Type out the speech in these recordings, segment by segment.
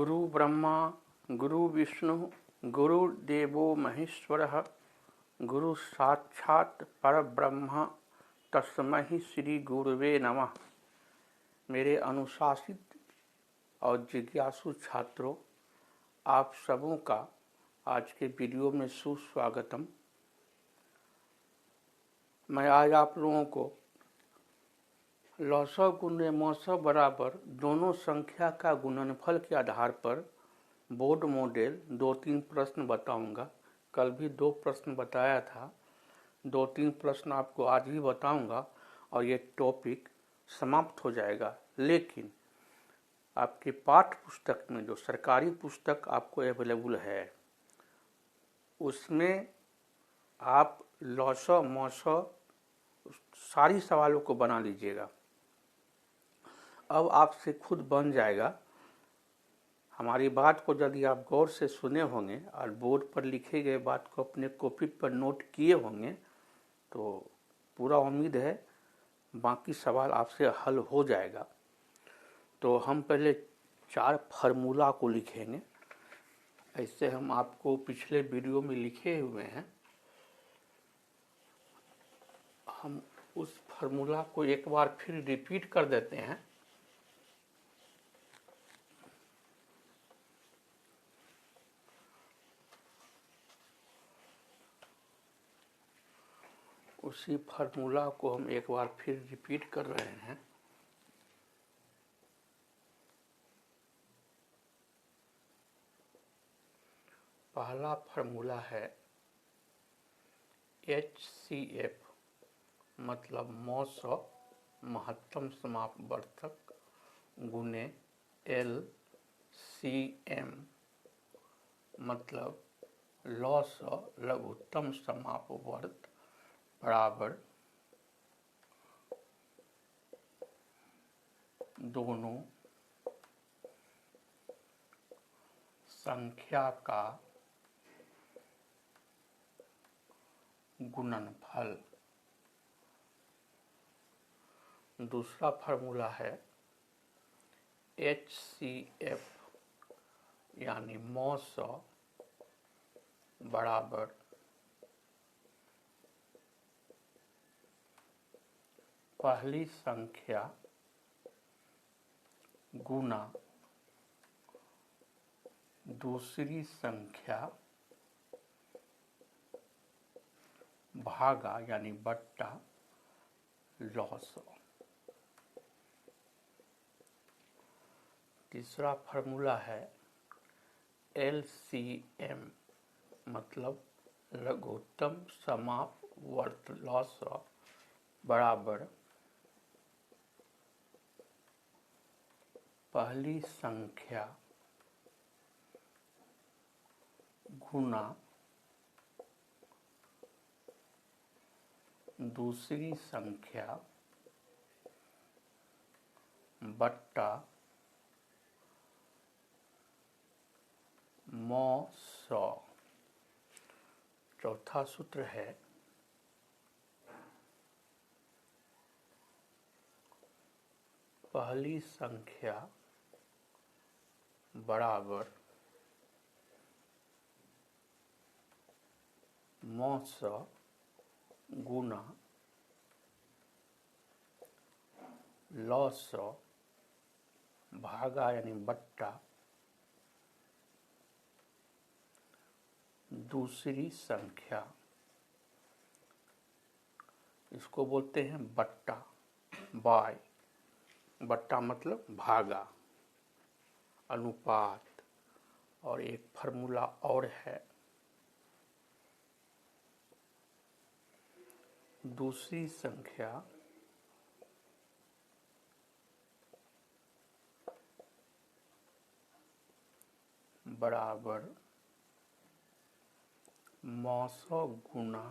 गुरु ब्रह्मा गुरु विष्णु गुरुदेवो महेश्वरः गुरु साक्षात परब्रह्म तस्मै श्री गुरुवे नमः। मेरे अनुशासित और जिज्ञासु छात्रों, आप सबों का आज के वीडियो में सुस्वागतम। मैं आज आप लोगों को लॉसव गुणे मौसव बराबर दोनों संख्या का गुणनफल के आधार पर बोर्ड मॉडल 2-3 प्रश्न बताऊंगा। कल भी 2 प्रश्न बताया था, 2-3 प्रश्न आपको आज भी बताऊंगा और ये टॉपिक समाप्त हो जाएगा। लेकिन आपके पाठ्य पुस्तक में जो सरकारी पुस्तक आपको अवेलेबल है उसमें आप लॉसव मौसव सारी सवालों को बना लीजिएगा। अब आपसे खुद बन जाएगा। हमारी बात को यदि आप गौर से सुने होंगे और बोर्ड पर लिखे गए बात को अपने कॉपी पर नोट किए होंगे तो पूरा उम्मीद है बाकी सवाल आपसे हल हो जाएगा। तो हम पहले 4 फार्मूला को लिखेंगे। ऐसे हम आपको पिछले वीडियो में लिखे हुए हैं। हम उस फार्मूला को एक बार फिर रिपीट कर देते हैं। उसी फार्मूला को हम एक बार फिर रिपीट कर रहे हैं। पहला फार्मूला है HCF मतलब मौसव महत्तम समापवर्तक गुने LCM मतलब लॉसव लघुत्तम समापवर्त बराबर दोनों संख्या का गुणनफल। दूसरा फार्मूला है HCF यानी मौसव बराबर पहली संख्या गुना दूसरी संख्या भागा यानी बट्टा लॉसव। तीसरा फार्मूला है LCM मतलब लघुत्तम समापवर्त लॉसव बराबर पहली संख्या गुना दूसरी संख्या बट्टा मौसव। चौथा सूत्र है पहली संख्या बराबर मौसव गुना लॉसव भागा यानी बट्टा दूसरी संख्या। इसको बोलते हैं बट्टा बाय। बट्टा मतलब भागा, अनुपात। और एक फार्मूला और है, दूसरी संख्या बराबर मौसव गुना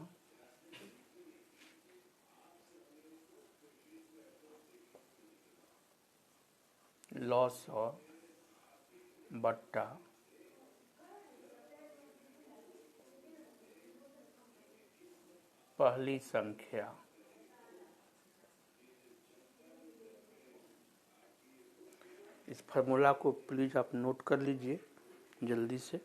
लॉसव बट्टा पहली संख्या। इस फार्मूला को प्लीज़ आप नोट कर लीजिए जल्दी से।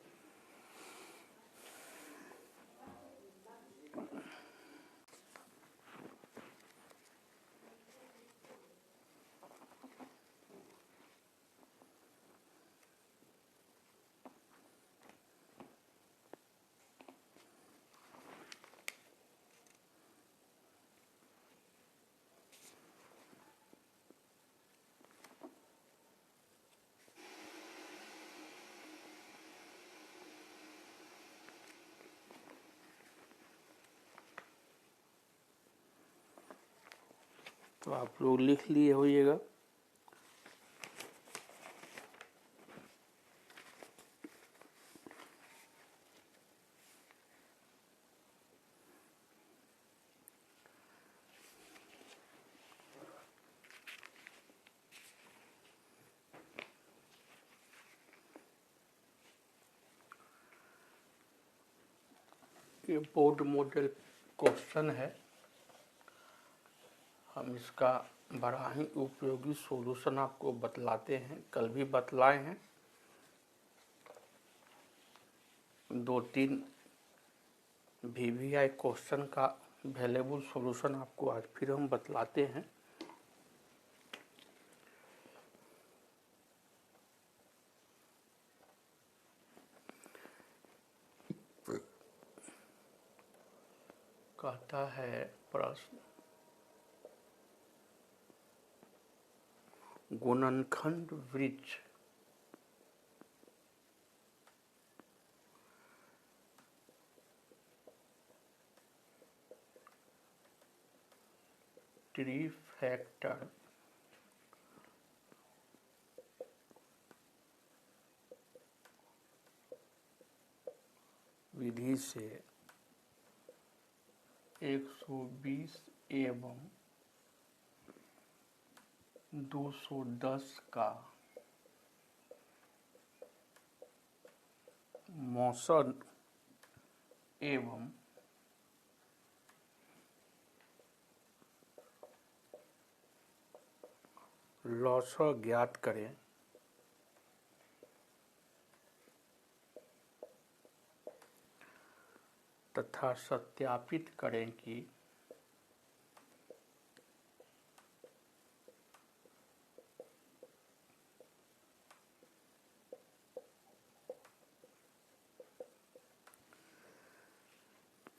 तो आप लोग लिख लिए होइएगा। ये बोर्ड मॉडल क्वेश्चन है। हम इसका बड़ा ही उपयोगी सॉल्यूशन आपको बतलाते हैं, कल भी बतलाए हैं। 2-3 VVI क्वेश्चन का अवेलेबल सॉल्यूशन आपको आज फिर हम बतलाते हैं। कहता है प्रश्न, गुणनखंड वृक्ष ट्री फैक्टर विधि से 120 एवं 210 का मौसम एवं लॉसा ज्ञात करें। तथा सत्यापित करें कि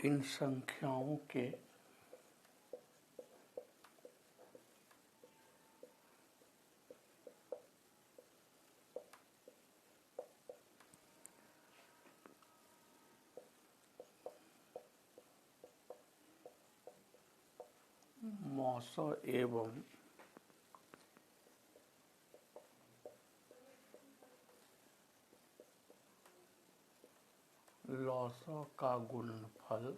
इन संख्याओं के मौसम एवं लॉसा का गुणनफल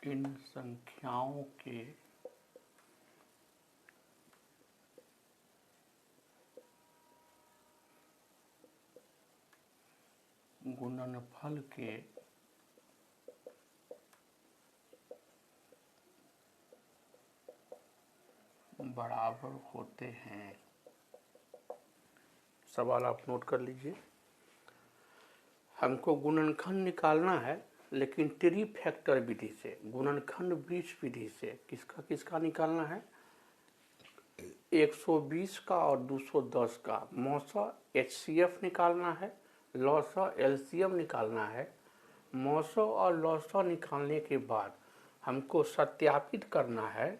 इन संख्याओं के गुणनफल के बराबर होते हैं। सवाल आप नोट कर लीजिए। हमको गुणनखंड निकालना है, लेकिन ट्री फैक्टर विधि से, गुणनखंड वृक्ष विधि से किसका किसका निकालना है? 120 का और 210 का। मौसा HCF निकालना है, लॉसा LCM निकालना है। मौसा और लॉसा निकालने के बाद हमको सत्यापित करना है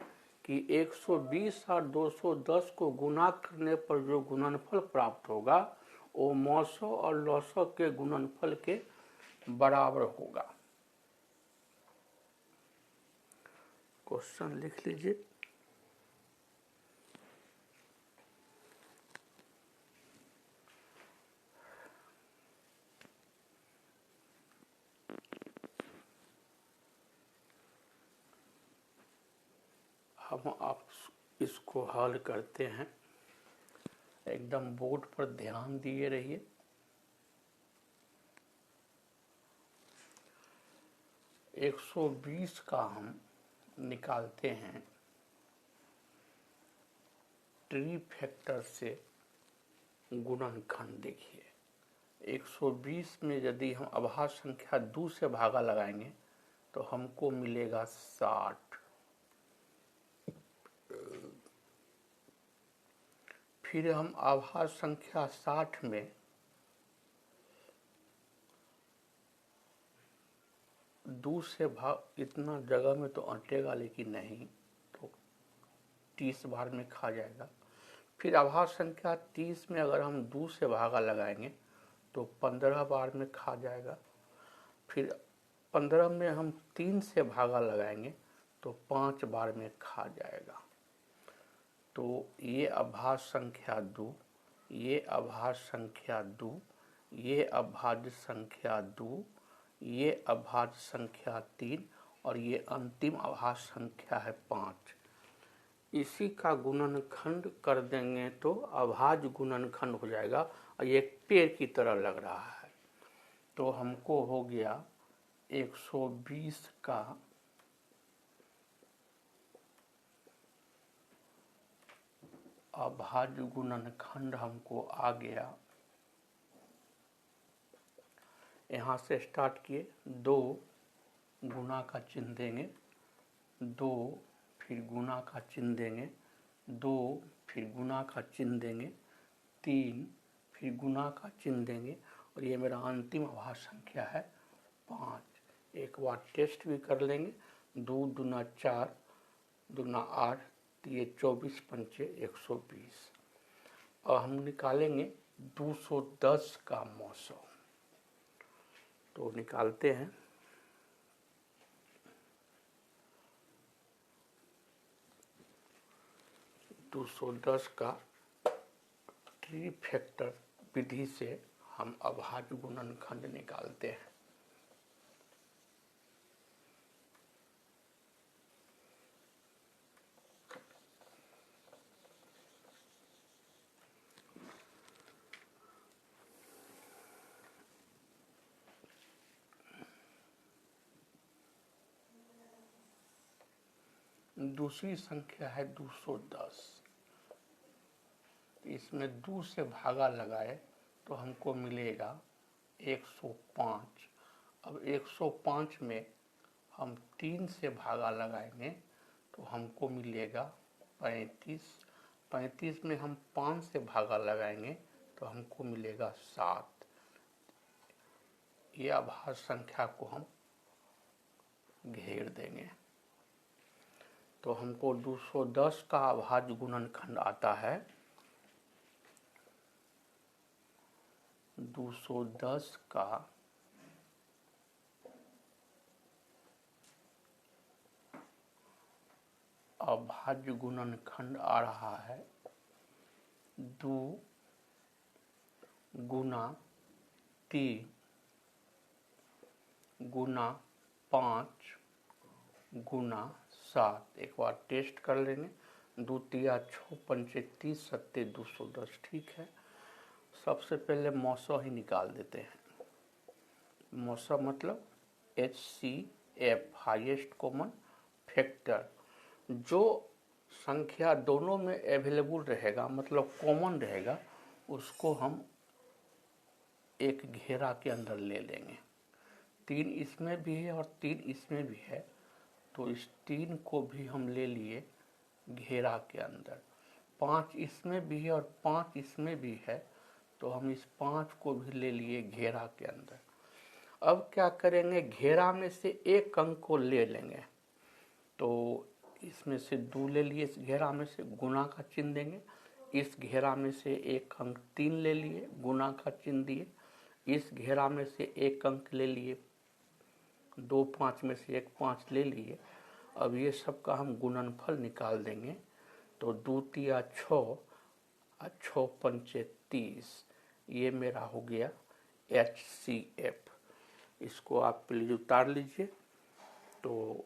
कि 120 और 210 को गुणा करने पर जो गुणनफल प्राप्त होगा वो मौसा और लॉसा के गुणनफल के बराबर होगा। क्वेश्चन लिख लीजिए। हम आप इसको हल करते हैं। एकदम बोर्ड पर ध्यान दिए रहिए। 120 का हम निकालते हैं ट्री फैक्टर से गुणनखंड। देखिए 120 में यदि हम अभाज्य संख्या 2 से भागा लगाएंगे तो हमको मिलेगा 60। फिर हम अभाज्य संख्या 60 में 2 से भाग, इतना जगह में तो अटेगा लेकिन नहीं, तो 30 बार में खा जाएगा। फिर अभाज्य संख्या 30 में अगर हम 2 से भागा लगाएंगे तो 15 बार में खा जाएगा। फिर 15 में हम 3 से भागा लगाएंगे तो 5 बार में खा जाएगा। तो ये अभाज्य संख्या 2, ये अभाज्य संख्या 2, ये अभाज्य संख्या 2, ये अभाज्य संख्या 3 और ये अंतिम अभाज्य संख्या है 5। इसी का गुणनखंड कर देंगे तो अभाज्य गुणनखंड हो जाएगा और ये एक पेड़ की तरह लग रहा है। तो हमको हो गया 120 का अभाज्य गुणनखंड हमको आ गया। यहाँ से स्टार्ट किए, 2 गुना का चिन्ह देंगे, 2 फिर गुना का चिन्ह देंगे, 2 फिर गुना का चिन्ह देंगे, 3 फिर गुना का चिन्ह देंगे और ये मेरा अंतिम अभाज्य संख्या है 5। एक बार टेस्ट भी कर लेंगे। 2 दूना 4, दूना 8, ये 24 पंचे 120। और हम निकालेंगे 210 का मौसम। तो निकालते हैं। दो 210 का ट्री फैक्टर विधि से हम अभाज्य गुणनखंड निकालते हैं। दूसरी संख्या है 210। इसमें 2 से भागा लगाए तो हमको मिलेगा 105। अब 105 में हम 3 से भागा लगाएंगे तो हमको मिलेगा 35। 35 में हम 5 से भागा लगाएंगे तो हमको मिलेगा 7। ये अभाज्य संख्या को हम घेर देंगे तो हमको 210 का अभाज्य गुणनखंड आता है 210 का अभाज्य गुणनखंड आ रहा है 2 गुना 3 गुना 5 गुना 7। एक बार टेस्ट कर लेंगे। 2 तिया 6 पंचे 30 सत्ते 210 ठीक है। सबसे पहले मौसा ही निकाल देते हैं। मौसा मतलब HCF हाईएस्ट कॉमन फैक्टर। जो संख्या दोनों में अवेलेबल रहेगा मतलब कॉमन रहेगा उसको हम एक घेरा के अंदर ले लेंगे। 3 इसमें भी है और 3 इसमें भी है तो इस 3 को भी हम ले लिए घेरा के अंदर। 5 इसमें भी है और 5 इसमें भी है तो हम इस 5 को भी ले लिए घेरा के अंदर। अब क्या करेंगे, घेरा में से एक अंक को ले लेंगे। तो इसमें से 2 ले लिए, इस घेरा में से गुना का चिन्ह देंगे। इस घेरा में से एक अंक 3 ले लिए, गुना का चिन्ह दिए। इस घेरा में से एक अंक ले लिए, 2 5 में से एक 5 ले लिए। अब ये सब का हम गुणनफल निकाल देंगे तो 2 तिया 6 और 6 पंचे 30। ये मेरा हो गया HCF। इसको आप प्लीज उतार लीजिए। तो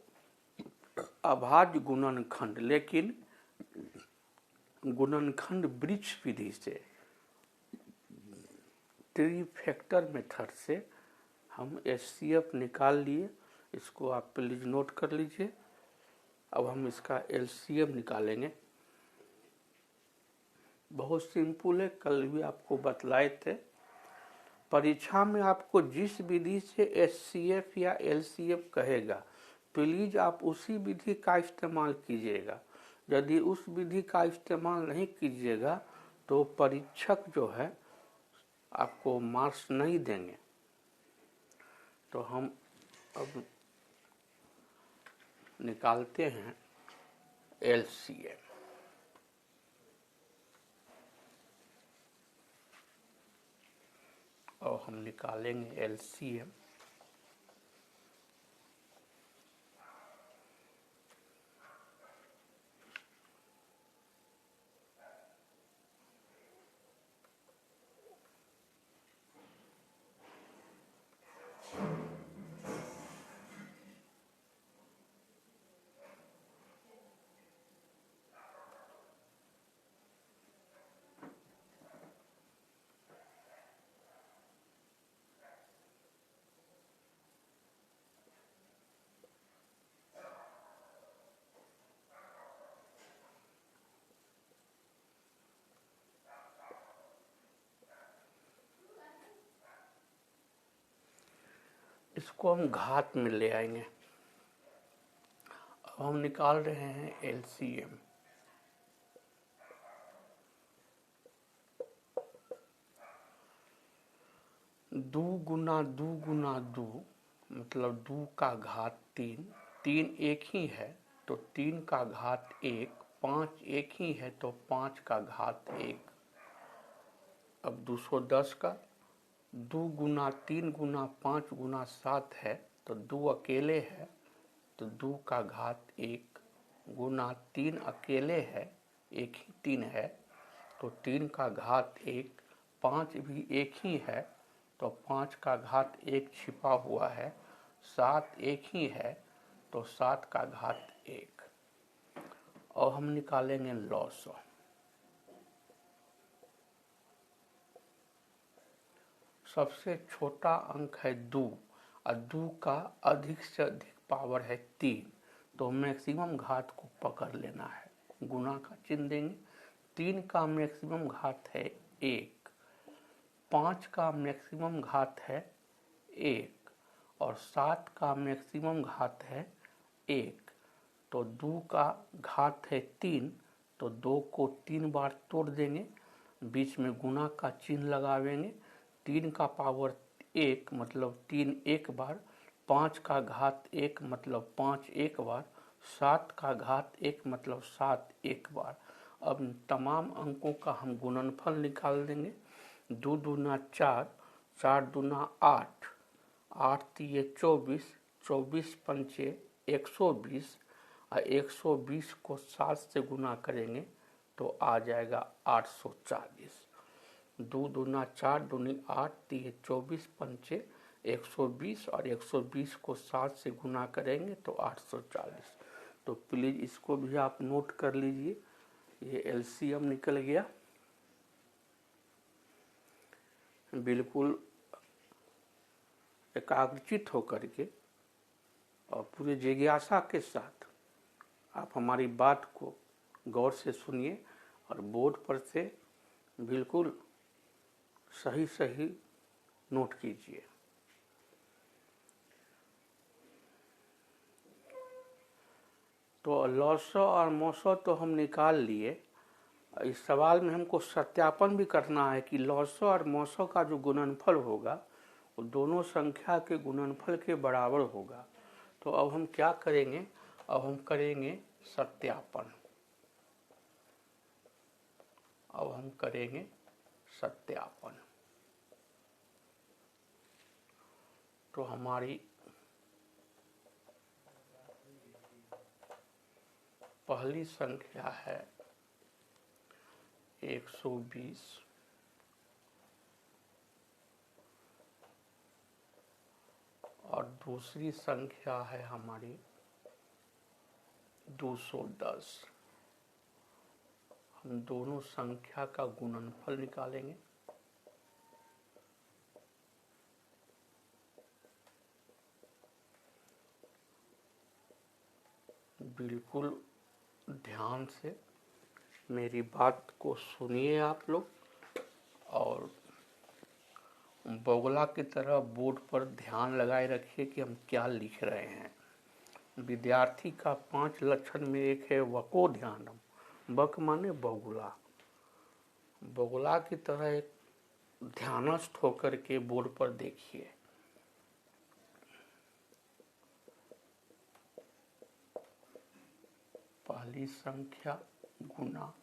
अभाज्य गुणनखंड, लेकिन गुणनखंड वृक्ष विधि से ट्री फैक्टर मेथड से हम HCF निकाल लिए। इसको आप प्लीज नोट कर लीजिए। अब हम इसका एलसीएम निकालेंगे। बहुत सिंपल है, कल भी आपको बतलाए थे। परीक्षा में आपको जिस विधि से एचसीएफ या एलसीएफ कहेगा, प्लीज आप उसी विधि का इस्तेमाल कीजिएगा। यदि उस विधि का इस्तेमाल नहीं कीजिएगा तो परीक्षक जो है आपको मार्क्स नहीं देंगे। तो हम अब निकालते हैं एलसीएम। और हम निकालेंगे एलसीएम। इसको हम घात में ले आएंगे। अब हम निकाल रहे हैं एलसीएम। दो गुना दो गुना दो मतलब 2 का घात 3। 3 एक ही है तो 3 का घात 1। 5 एक ही है तो 5 का घात 1। अब 210 का 2 गुना 3 गुना 5 गुना 7 है तो 2 अकेले है तो 2 का घात 1 गुना 3 अकेले है, एक ही 3 है तो 3 का घात 1। 5 भी एक ही है तो 5 का घात 1 छिपा हुआ है। 7 एक ही है तो 7 का घात 1। और हम निकालेंगे लॉसो। सबसे छोटा अंक है 2 और 2 का अधिक से अधिक पावर है 3, तो मैक्सिमम घात को पकड़ लेना है, गुना का चिन्ह देंगे। 3 का मैक्सिमम घात है 1। 5 का मैक्सिमम घात है 1 और 7 का मैक्सिमम घात है 1। तो 2 का घात है 3 तो 2 को 3 बार तोड़ देंगे, बीच में गुना का चिन्ह लगावेंगे। 3 का पावर 1 मतलब 3 एक बार, 5 का घात 1 मतलब 5 एक बार, 7 का घात 1 मतलब 7 एक बार। अब तमाम अंकों का हम गुणनफल निकाल देंगे। 2 दूना 4, 4 दूना 8, 8 तिये 24, 24 पंचे 120 और 120 को 7 से गुना करेंगे तो आ जाएगा 840। 2 दूना 4 दूनी 8 तिये 24 पंचे 120 और 120 को 7 से गुना करेंगे तो 840। तो प्लीज इसको भी आप नोट कर लीजिए। ये एलसीएम निकल गया बिल्कुल एकाग्रचित होकर के और पूरे जिज्ञासा के साथ आप हमारी बात को गौर से सुनिए और बोर्ड पर से बिल्कुल सही सही नोट कीजिए। तो लॉसो और मोसो तो हम निकाल लिए। इस सवाल में हमको सत्यापन भी करना है कि लॉसो और मोसो का जो गुणनफल होगा वो दोनों संख्या के गुणनफल के बराबर होगा। तो अब हम क्या करेंगे, अब हम करेंगे सत्यापन। अब हम करेंगे सत्यापन। तो हमारी पहली संख्या है 120 और दूसरी संख्या है हमारी 210। हम दोनों संख्या का गुणनफल निकालेंगे। बिल्कुल ध्यान से मेरी बात को सुनिए आप लोग, और बगुला की तरह बोर्ड पर ध्यान लगाए रखिए कि हम क्या लिख रहे हैं। विद्यार्थी का 5 लक्षण में एक है वको ध्यानम। वक माने बगुला। बगुला की तरह एक ध्यानस्थ होकर के बोर्ड पर देखिए। पहली संख्या गुना,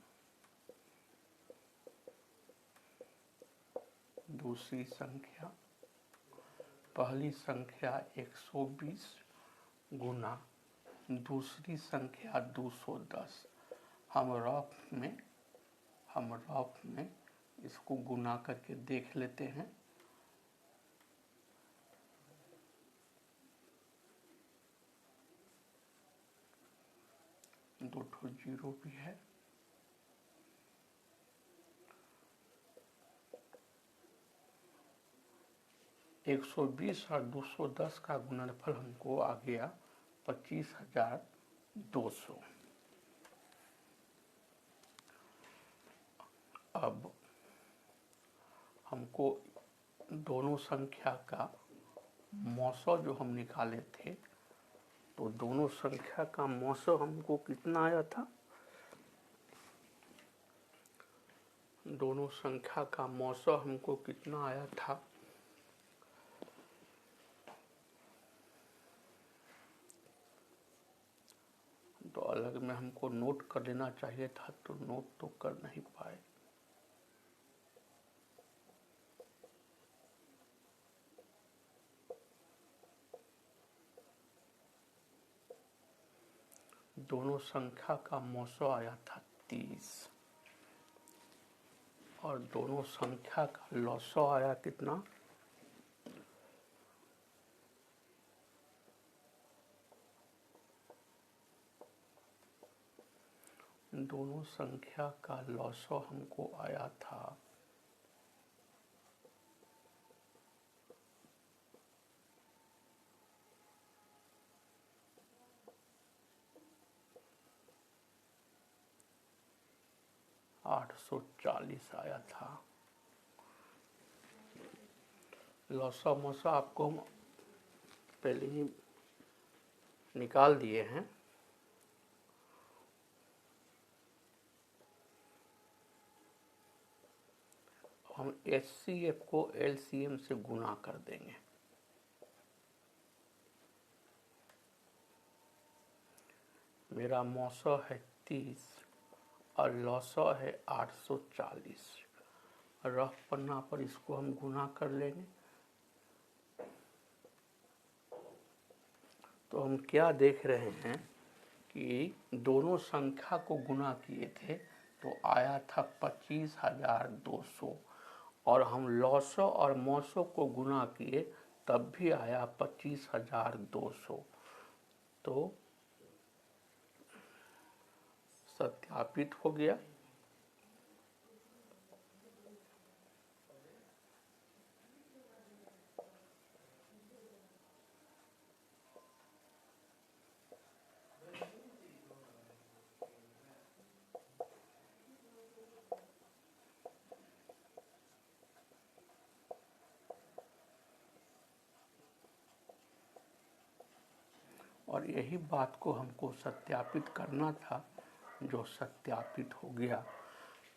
दूसरी संख्या, पहली संख्या 120 गुना दूसरी संख्या 210। हम रफ में इसको गुना करके देख लेते हैं। दो ठो जीरो भी है। एक 120 और 210 का गुणनफल हमको आ गया 25,200। अब हमको दोनों संख्या का मौसौ जो हम निकाले थे, तो दोनों संख्या का मौसौ हमको कितना आया था? दोनों संख्या का मौसौ हमको कितना आया था? तो अलग में हमको नोट कर लेना चाहिए था, तो नोट तो कर नहीं पाए। दोनों संख्या का मौसौ आया था 30, और दोनों संख्या का लौसौ आया कितना? दोनों संख्या का लौसौ हमको आया था 840 आया था। लौसौ मौसौ आपको हम पहले ही निकाल दिए हैं। हम HCF को LCM से गुना कर देंगे। मेरा मौसौ है 30 और लौसौ है 840। रफ पन्ना पर इसको हम गुना कर लेंगे। तो हम क्या देख रहे हैं कि दोनों संख्या को गुना किए थे तो आया था 25,200, और हम लौसौ और मौसौ को गुना किए तब भी आया 25,200। तो सत्यापित हो गया। और यही बात को हमको सत्यापित करना था, जो सत्यापित हो गया।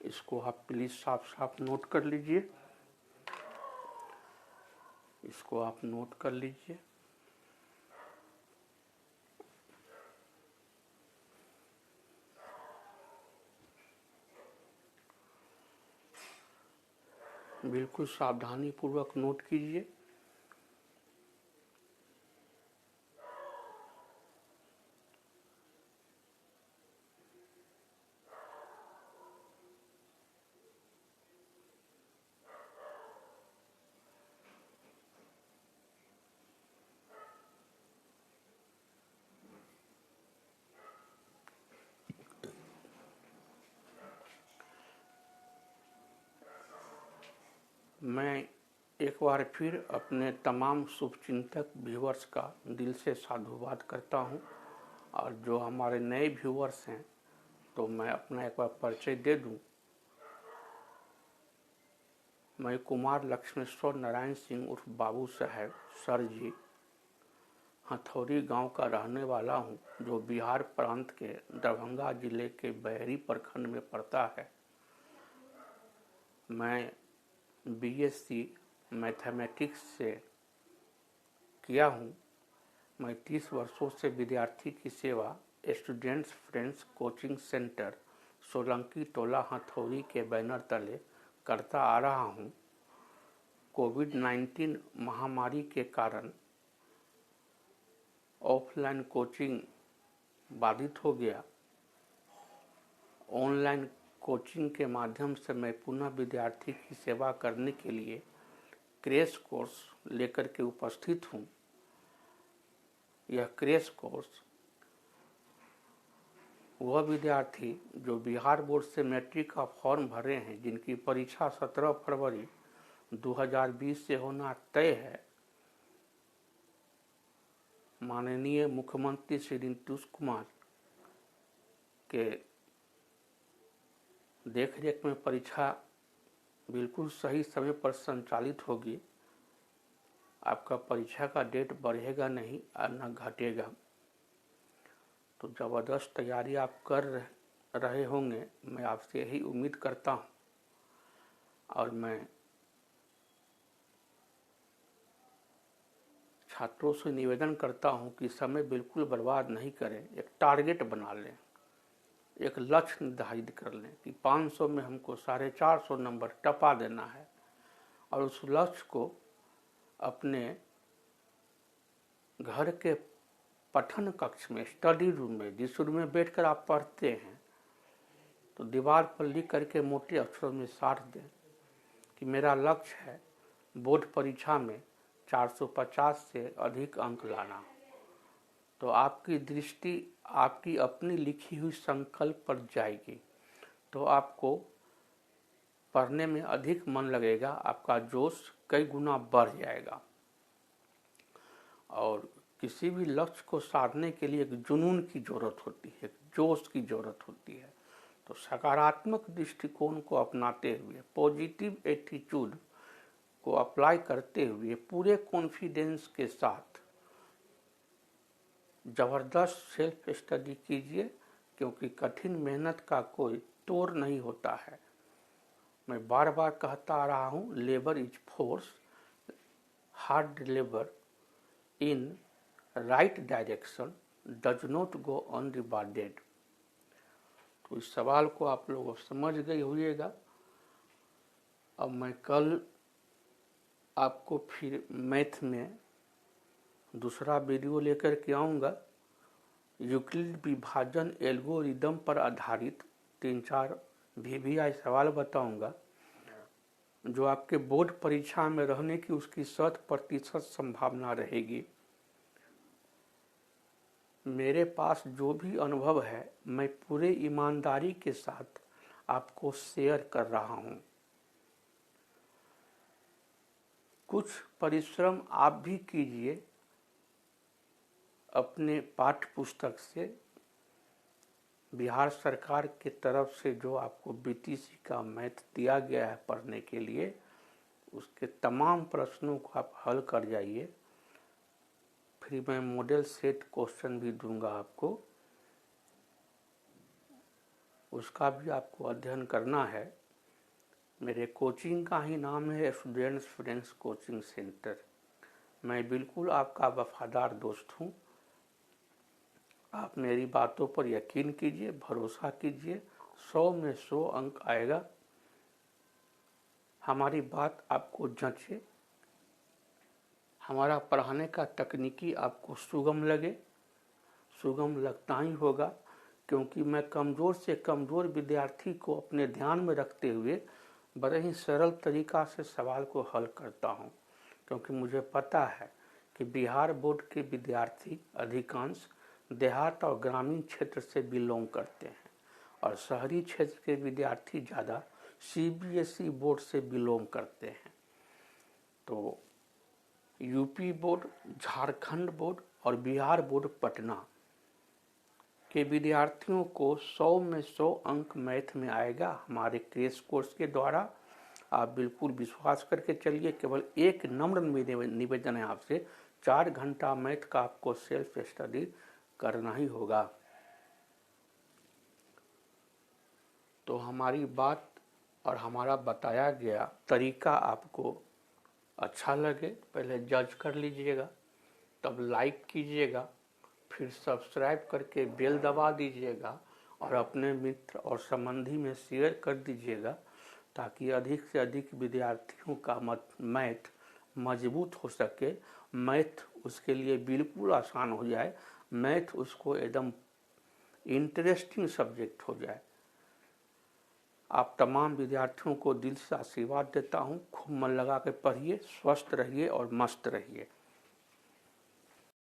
इसको आप प्लीज साफ साफ नोट कर लीजिए। इसको आप नोट कर लीजिए। बिल्कुल सावधानी पूर्वक नोट कीजिए। मैं एक बार फिर अपने तमाम शुभचिंतक व्यूअर्स का दिल से साधुवाद करता हूं। और जो हमारे नए व्यूअर्स हैं, तो मैं अपना एक बार परिचय दे दूं। मैं कुमार लक्ष्मेश्वर नारायण सिंह उर्फ बाबू साहब सर जी हथौड़ी गांव का रहने वाला हूं, जो बिहार प्रांत के दरभंगा जिले के बहरी प्रखंड में पड़ता है। मैं बीएससी मैथमेटिक्स से किया हूं। मैं 30 वर्षों से विद्यार्थी की सेवा students friends coaching centre Solanki Tola Hathauri के बैनर तले करता आ रहा हूं। कोविड-19 महामारी के कारण ऑफलाइन कोचिंग बाधित हो गया। ऑनलाइन कोचिंग के माध्यम से मैं पुनः विद्यार्थी की सेवा करने के लिए क्रैश कोर्स लेकर के उपस्थित हूँ। यह क्रैश कोर्स वह विद्यार्थी जो बिहार बोर्ड से मैट्रिक का फॉर्म भरे हैं, जिनकी परीक्षा 17 फरवरी 2020 से होना तय है, माननीय मुख्यमंत्री श्री नीतीश कुमार के देखरेख में परीक्षा बिल्कुल सही समय पर संचालित होगी। आपका परीक्षा का डेट बढ़ेगा नहीं और न घटेगा। तो ज़बरदस्त तैयारी आप कर रहे होंगे, मैं आपसे यही उम्मीद करता हूँ। और मैं छात्रों से निवेदन करता हूँ कि समय बिल्कुल बर्बाद नहीं करें। एक टारगेट बना लें, एक लक्ष्य निर्धारित कर लें कि 500 में हमको 450 नंबर टपा देना है, और उस लक्ष्य को अपने घर के पठन कक्ष में, स्टडी रूम में, जिस रूम में बैठकर आप पढ़ते हैं, तो दीवार पर लिख करके मोटे अक्षरों में साट दें कि मेरा लक्ष्य है बोर्ड परीक्षा में 450 से अधिक अंक लाना। तो आपकी दृष्टि आपकी अपनी लिखी हुई संकल्प पर जाएगी, तो आपको पढ़ने में अधिक मन लगेगा, आपका जोश कई गुना बढ़ जाएगा। और किसी भी लक्ष्य को साधने के लिए एक जुनून की जरूरत होती है, एक जोश की जरूरत होती है। तो सकारात्मक दृष्टिकोण को अपनाते हुए, पॉजिटिव एटीट्यूड को अप्लाई करते हुए, पूरे कॉन्फिडेंस के साथ ज़बरदस्त सेल्फ स्टडी कीजिए, क्योंकि कठिन मेहनत का कोई तोड़ नहीं होता है। मैं बार बार कहता आ रहा हूँ, labour is force, hard labour in right direction does not go unrewarded. तो इस सवाल को आप लोग समझ गए होइएगा। अब मैं कल आपको फिर मैथ में दूसरा वीडियो लेकर के आऊँगा। यूक्लिड विभाजन एल्गोरिदम पर आधारित 3-4 VVI सवाल बताऊँगा, जो आपके बोर्ड परीक्षा में रहने की उसकी 100% संभावना रहेगी। मेरे पास जो भी अनुभव है, मैं पूरे ईमानदारी के साथ आपको शेयर कर रहा हूँ। कुछ परिश्रम आप भी कीजिए अपने पाठ्य पुस्तक से। बिहार सरकार की तरफ से जो आपको BTC का मैथ दिया गया है पढ़ने के लिए, उसके तमाम प्रश्नों को आप हल कर जाइए। फिर मैं मॉडल सेट क्वेश्चन भी दूंगा आपको, उसका भी आपको अध्ययन करना है। मेरे कोचिंग का ही नाम है स्टूडेंट्स फ्रेंड्स कोचिंग सेंटर। मैं बिल्कुल आपका वफादार दोस्त हूँ। आप मेरी बातों पर यकीन कीजिए, भरोसा कीजिए, 100 में 100 अंक आएगा। हमारी बात आपको जंचे, हमारा पढ़ाने का तकनीकी आपको सुगम लगे। सुगम लगता ही होगा, क्योंकि मैं कमज़ोर से कमज़ोर विद्यार्थी को अपने ध्यान में रखते हुए बड़े ही सरल तरीका से सवाल को हल करता हूं। क्योंकि मुझे पता है कि बिहार बोर्ड के विद्यार्थी अधिकांश देहात और ग्रामीण क्षेत्र से बिलोंग करते हैं, और शहरी क्षेत्र के विद्यार्थी ज़्यादा CBSE बोर्ड से बिलोंग करते हैं। तो यूपी बोर्ड, झारखंड बोर्ड और बिहार बोर्ड पटना, कि विद्यार्थियों को 100 में 100 अंक मैथ में आएगा हमारे क्रैश कोर्स के द्वारा। आप बिल्कुल विश्वास करके चलिए। केवल एक नम्र निवेदन है आपसे, 4 घंटा मैथ का आपको सेल्फ स्टडी करना ही होगा। तो हमारी बात और हमारा बताया गया तरीका आपको अच्छा लगे, पहले जज कर लीजिएगा, तब लाइक कीजिएगा, फिर सब्सक्राइब करके बेल दबा दीजिएगा और अपने मित्र और संबंधी में शेयर कर दीजिएगा, ताकि अधिक से अधिक विद्यार्थियों का मैथ मजबूत हो सके, मैथ उसके लिए बिल्कुल आसान हो जाए, मैथ उसको एकदम इंटरेस्टिंग सब्जेक्ट हो जाए। आप तमाम विद्यार्थियों को दिल से आशीर्वाद देता हूँ। खूब मन लगा के पढ़िए, स्वस्थ रहिए और मस्त रहिए।